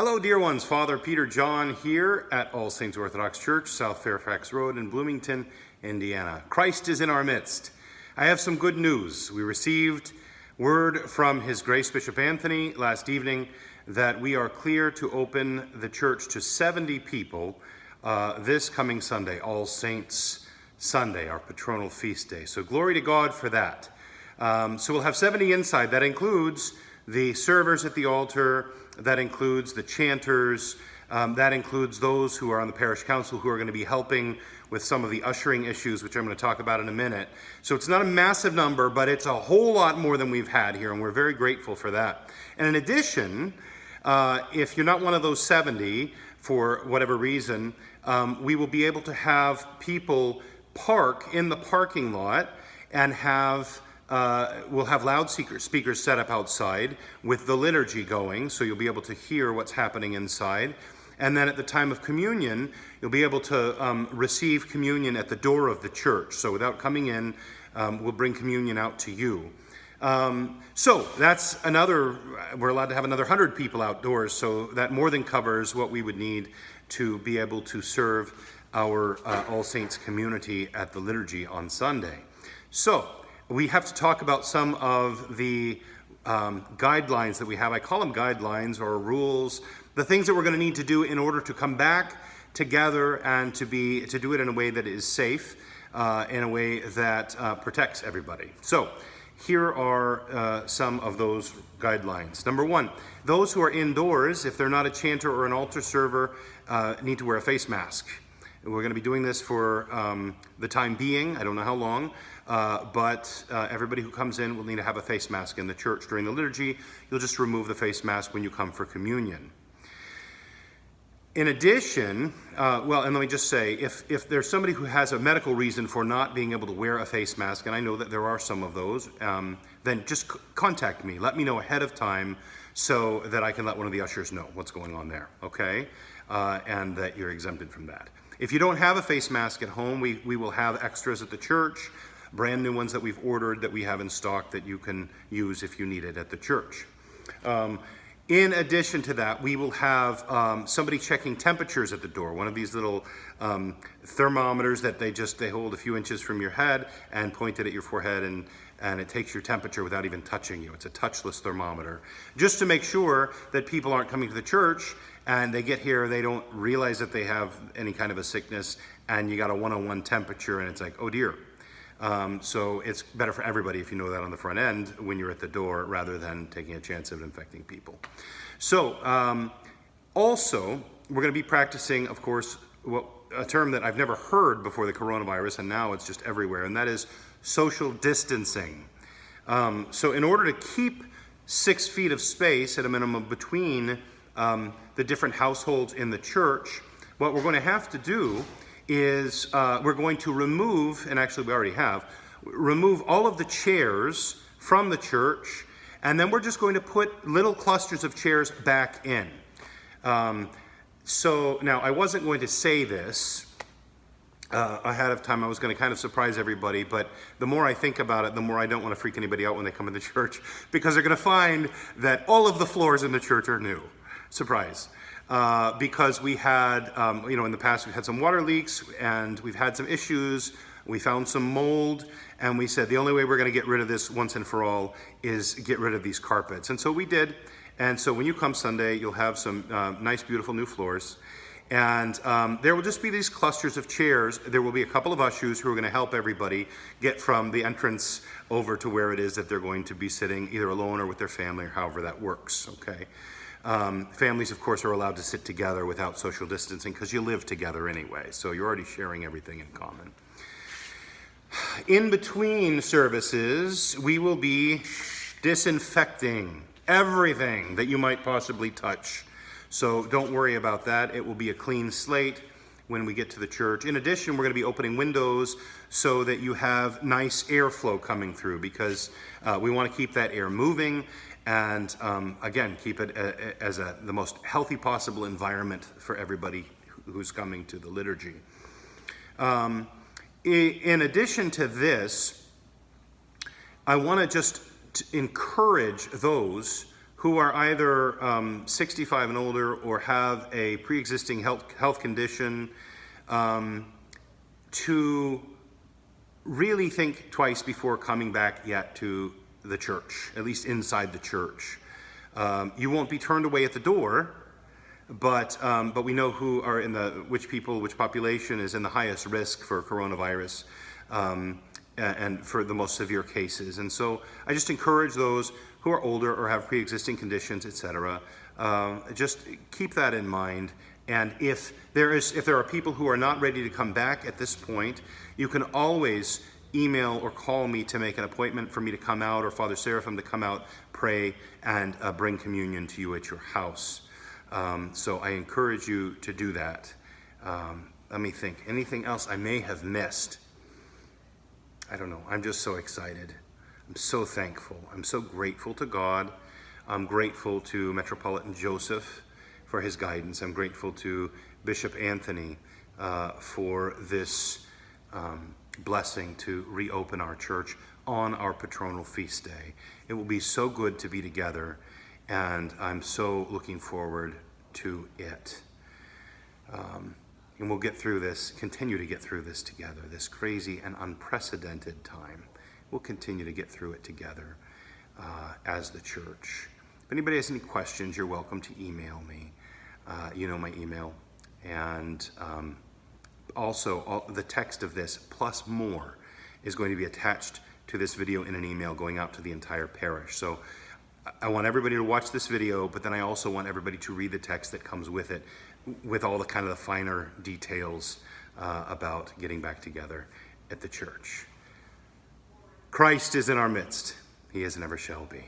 Hello, dear ones. Father Peter John here at All Saints Orthodox Church, South Fairfax Road in Bloomington, Indiana. Christ is in our midst. I have some good news. We received word from His Grace Bishop Anthony last evening that we are clear to open the church to 70 people this coming Sunday, All Saints Sunday, our patronal feast day. So glory to God for that. So we'll have 70 inside. That includes the servers at the altar, that includes the chanters, that includes those who are on the parish council who are going to be helping with some of the ushering issues, which I'm going to talk about in a minute. So it's not a massive number, but it's a whole lot more than we've had here, and we're very grateful for that. And in addition, if you're not one of those 70, for whatever reason, we will be able to have people park in the parking lot and we'll have loudspeakers set up outside with the liturgy going, so you'll be able to hear what's happening inside. And then at the time of communion, you'll be able to receive communion at the door of the church. So without coming in, we'll bring communion out to you. So that's we're allowed to have another 100 people outdoors, so that more than covers what we would need to be able to serve our All Saints community at the liturgy on Sunday. So we have to talk about some of the guidelines that we have. I call them guidelines or rules, the things that we're going to need to do in order to come back together and to do it in a way that is safe, in a way that protects everybody. So here are some of those guidelines. Number one, those who are indoors, if they're not a chanter or an altar server, need to wear a face mask. We're going to be doing this for the time being. I don't know how long, but everybody who comes in will need to have a face mask in the church during the liturgy. You'll just remove the face mask when you come for communion. In addition, and let me just say, if there's somebody who has a medical reason for not being able to wear a face mask, and I know that there are some of those, then just contact me. Let me know ahead of time so that I can let one of the ushers know what's going on there, okay? And that you're exempted from that. If you don't have a face mask at home, we will have extras at the church, brand new ones that we've ordered that we have in stock that you can use if you need it at the church. In addition to that, we will have somebody checking temperatures at the door. One of these little thermometers that they hold a few inches from your head and point it at your forehead, and it takes your temperature without even touching you. It's a touchless thermometer. Just to make sure that people aren't coming to the church and they get here, they don't realize that they have any kind of a sickness, and you got a 101 temperature, and it's like, oh dear. So it's better for everybody if you know that on the front end when you're at the door, rather than taking a chance of infecting people. So also, we're going to be practicing, of course, a term that I've never heard before the coronavirus, and now it's just everywhere, and that is social distancing. So in order to keep 6 feet of space at a minimum between the different households in the church, what we're going to have to do is we're going to remove, and actually we already have, remove all of the chairs from the church, and then we're just going to put little clusters of chairs back in. So now, I wasn't going to say this ahead of time. I was going to kind of surprise everybody, but the more I think about it, the more I don't want to freak anybody out when they come into church, because they're going to find that all of the floors in the church are new. Surprise. Because we had, in the past we've had some water leaks, and we've had some issues. We found some mold, and we said the only way we're going to get rid of this once and for all is get rid of these carpets. And so we did. And so when you come Sunday, you'll have some nice, beautiful new floors. And there will just be these clusters of chairs. There will be a couple of ushers who are going to help everybody get from the entrance over to where it is that they're going to be sitting, either alone or with their family, or however that works, okay? Families, of course, are allowed to sit together without social distancing because you live together anyway, so you're already sharing everything in common. In between services, we will be disinfecting everything that you might possibly touch. So don't worry about that. It will be a clean slate when we get to the church. In addition, we're going to be opening windows so that you have nice airflow coming through, because we want to keep that air moving. And again, keep it as the most healthy possible environment for everybody who's coming to the liturgy. In addition to this, I want to just encourage those who are either 65 and older or have a pre-existing health condition to really think twice before coming back yet to the church, at least inside the church. You won't be turned away at the door, but we know who are which population is in the highest risk for coronavirus and for the most severe cases. And so I just encourage those who are older or have pre-existing conditions, etc. Just keep that in mind. And if there are people who are not ready to come back at this point, you can always email or call me to make an appointment for me to come out, or Father Seraphim to come out, pray, and bring communion to you at your house. So I encourage you to do that. Let me think. Anything else I may have missed? I don't know. I'm just so excited. I'm so thankful. I'm so grateful to God. I'm grateful to Metropolitan Joseph for his guidance. I'm grateful to Bishop Anthony for this blessing to reopen our church on our patronal feast day. It will be so good to be together, and I'm so looking forward to it. And we'll get through this, continue to get through this together, this crazy and unprecedented time. We'll continue to get through it together as the church. If anybody has any questions, you're welcome to email me. You know my email. And also, the text of this, plus more, is going to be attached to this video in an email going out to the entire parish. So I want everybody to watch this video, but then I also want everybody to read the text that comes with it, with all the kind of the finer details about getting back together at the church. Christ is in our midst. He is and ever shall be.